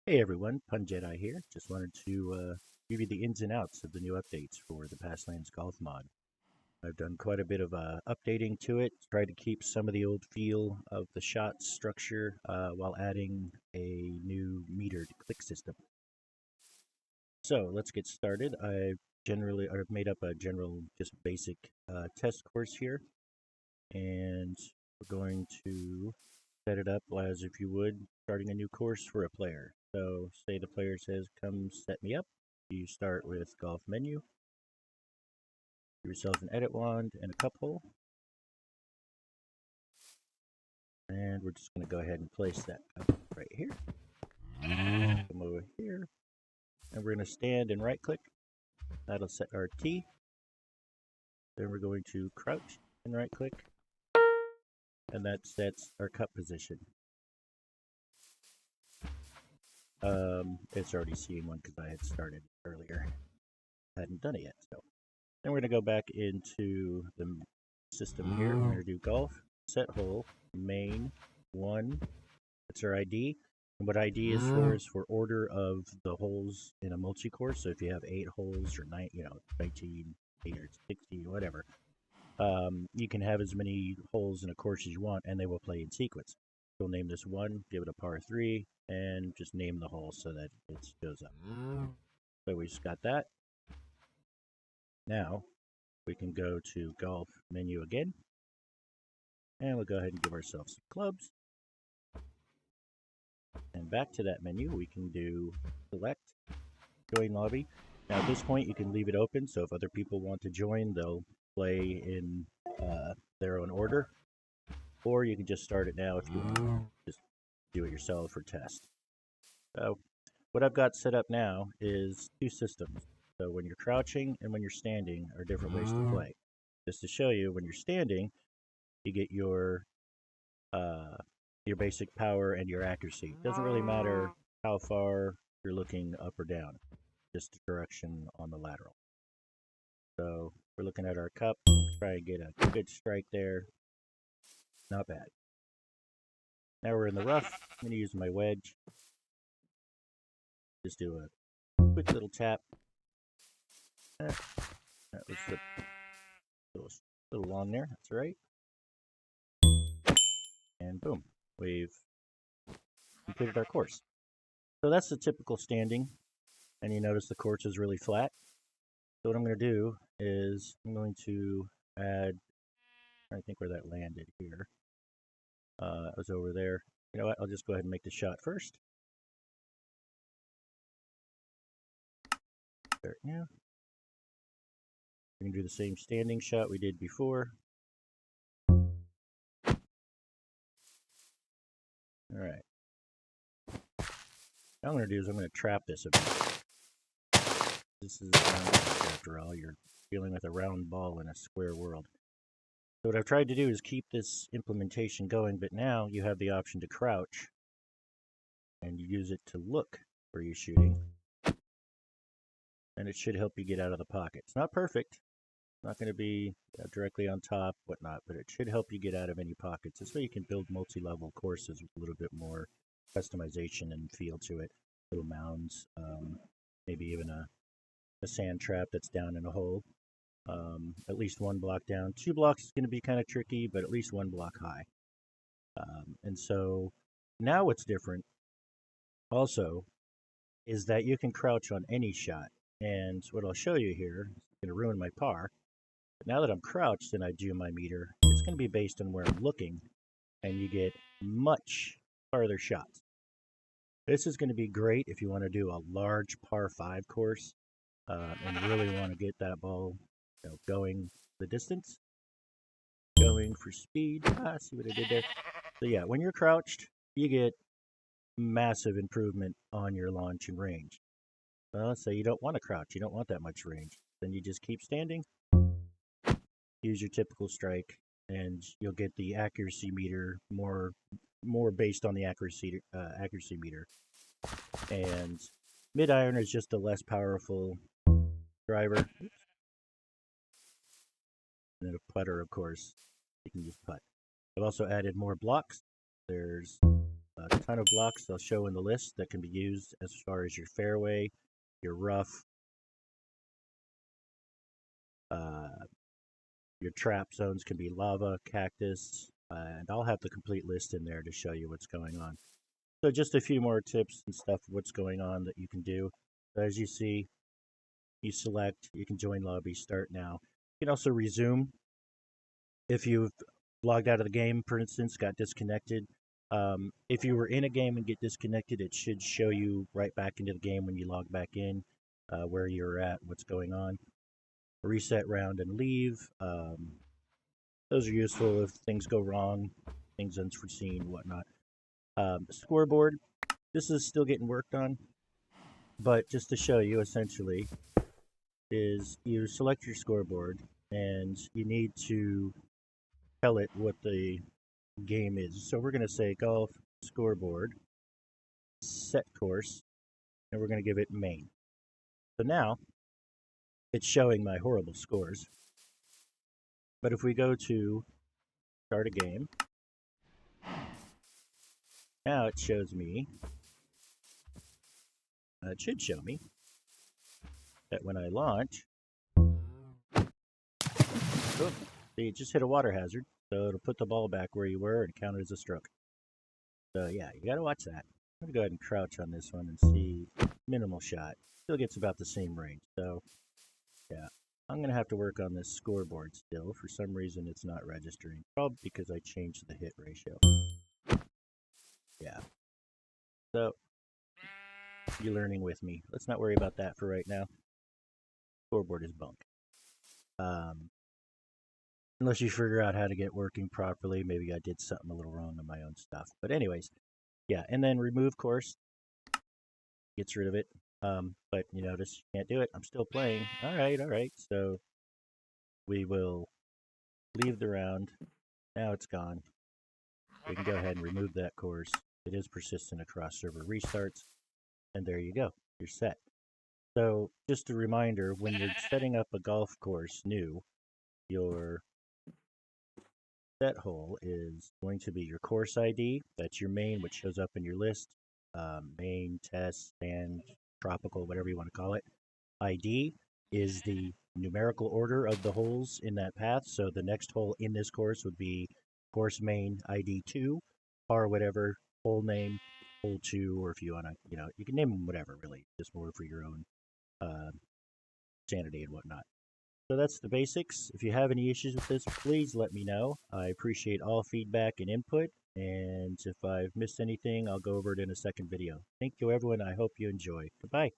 Hey everyone, Pun Jedi here. Just wanted to give you the ins and outs of the new updates for the Pastlands Golf mod. I've done quite a bit of updating to it, tried to keep some of the old feel of the shot structure while adding a new metered click system. So let's get started. I've made up a general, just basic test course here, and we're going to set it up as if you would starting a new course for a player. So say the player says, come set me up. You start with golf menu. Give yourself an edit wand and a Cuphole. And we're just going to go ahead and place that cup right here. Come over here. And we're going to stand and right click. That'll set our tee. Then we're going to crouch and right click. And that sets our cup position. It's already seeing one because I had started earlier. I hadn't done it yet. So then we're going to go back into the system here. We're going to do golf, set hole, main, 1. That's our ID. And what ID is for order of the holes in a multi-course. So if you have 8 holes or 19, 8 or 16, whatever, you can have as many holes in a course as you want, and they will play in sequence. We'll name this 1, give it a par 3, and just name the hole so that it shows up. So we just got that. Now we can go to golf menu again, and we'll go ahead and give ourselves some clubs. And back to that menu, we can do select, join lobby. Now at this point, you can leave it open, so if other people want to join, they'll play in their own order. Or you can just start it now if you want to just do it yourself or test. So what I've got set up now is 2 systems. So when you're crouching and when you're standing are different ways to play. Just to show you, when you're standing, you get your basic power and your accuracy. It doesn't really matter how far you're looking up or down, just the direction on the lateral. So we're looking at our cup, try and get a good strike there. Not bad. Now we're in the rough. I'm going to use my wedge. Just do a quick little tap. That was a little long there. That's right. And boom, we've completed our course. So that's the typical standing. And you notice the course is really flat. So what I'm going to do is I'm going to add, I think where that landed here. It was over there. You know what? I'll just go ahead and make the shot first. There, yeah. We can do the same standing shot we did before. All right. What I'm going to do is I'm going to trap this a bit. This is, after all, you're dealing with a round ball in a square world. So what I've tried to do is keep this implementation going, but now you have the option to crouch and you use it to look where you're shooting. And it should help you get out of the pocket. It's not perfect. It's not going to be directly on top, whatnot, but it should help you get out of any pockets. So you can build multi-level courses with a little bit more customization and feel to it. Little mounds, maybe even a sand trap that's down in a hole. At least 1 block down. 2 blocks is going to be kind of tricky, but at least 1 block high. And so now what's different also is that you can crouch on any shot. And what I'll show you here is going to ruin my par. But now that I'm crouched and I do my meter, it's going to be based on where I'm looking, and you get much farther shots. This is going to be great if you want to do a large par 5 course and really want to get that ball going the distance, going for speed. See what I did there? So yeah, when you're crouched, you get massive improvement on your launch and range. Well, let's say you don't want to crouch, you don't want that much range. Then you just keep standing, use your typical strike, and you'll get the accuracy meter more based on the accuracy meter. And mid iron is just a less powerful driver. Oops. And then a putter, of course, you can just putt. I've also added more blocks. There's a ton of blocks they'll show in the list that can be used as far as your fairway, your rough, your trap zones can be lava, cactus, and I'll have the complete list in there to show you what's going on. So just a few more tips and stuff of what's going on that you can do. So as you see, you select, you can join lobby, start now. You can also resume if you've logged out of the game, for instance, got disconnected. If you were in a game and get disconnected, it should show you right back into the game when you log back in, where you're at, what's going on. Reset round and leave. Those are useful if things go wrong, things unforeseen, whatnot. Scoreboard. This is still getting worked on, but just to show you, essentially, is you select your scoreboard and you need to tell it what the game is. So we're going to say golf scoreboard set course, and we're going to give it main. So now it's showing my horrible scores. But if we go to start a game, now it shows me, it should show me that when I launch, oh, see, it just hit a water hazard, so it'll put the ball back where you were and count it as a stroke. So yeah, you got to watch that. I'm going to go ahead and crouch on this one and see minimal shot. Still gets about the same range, so yeah. I'm going to have to work on this scoreboard still. For some reason, it's not registering. Probably because I changed the hit ratio. Yeah. So, you're learning with me. Let's not worry about that for right now. Scoreboard is bunk. Unless you figure out how to get it working properly. Maybe I did something a little wrong on my own stuff. But anyways, yeah. And then remove course. Gets rid of it. But you notice you can't do it. I'm still playing. All right. So, we will leave the round. Now it's gone. We can go ahead and remove that course. It is persistent across server restarts. And there you go. You're set. So just a reminder, when you're setting up a golf course new, your set hole is going to be your course ID. That's your main, which shows up in your list. Main, test, and tropical, whatever you want to call it. ID is the numerical order of the holes in that path. So the next hole in this course would be course main ID 2, or whatever, hole name, hole 2, or if you want to, you can name them whatever, really, just more for your own sanity and whatnot. So that's the basics. If you have any issues with this, please let me know. I appreciate all feedback and input, and if I've missed anything, I'll go over it in a second video. Thank you, everyone. I hope you enjoy. Goodbye.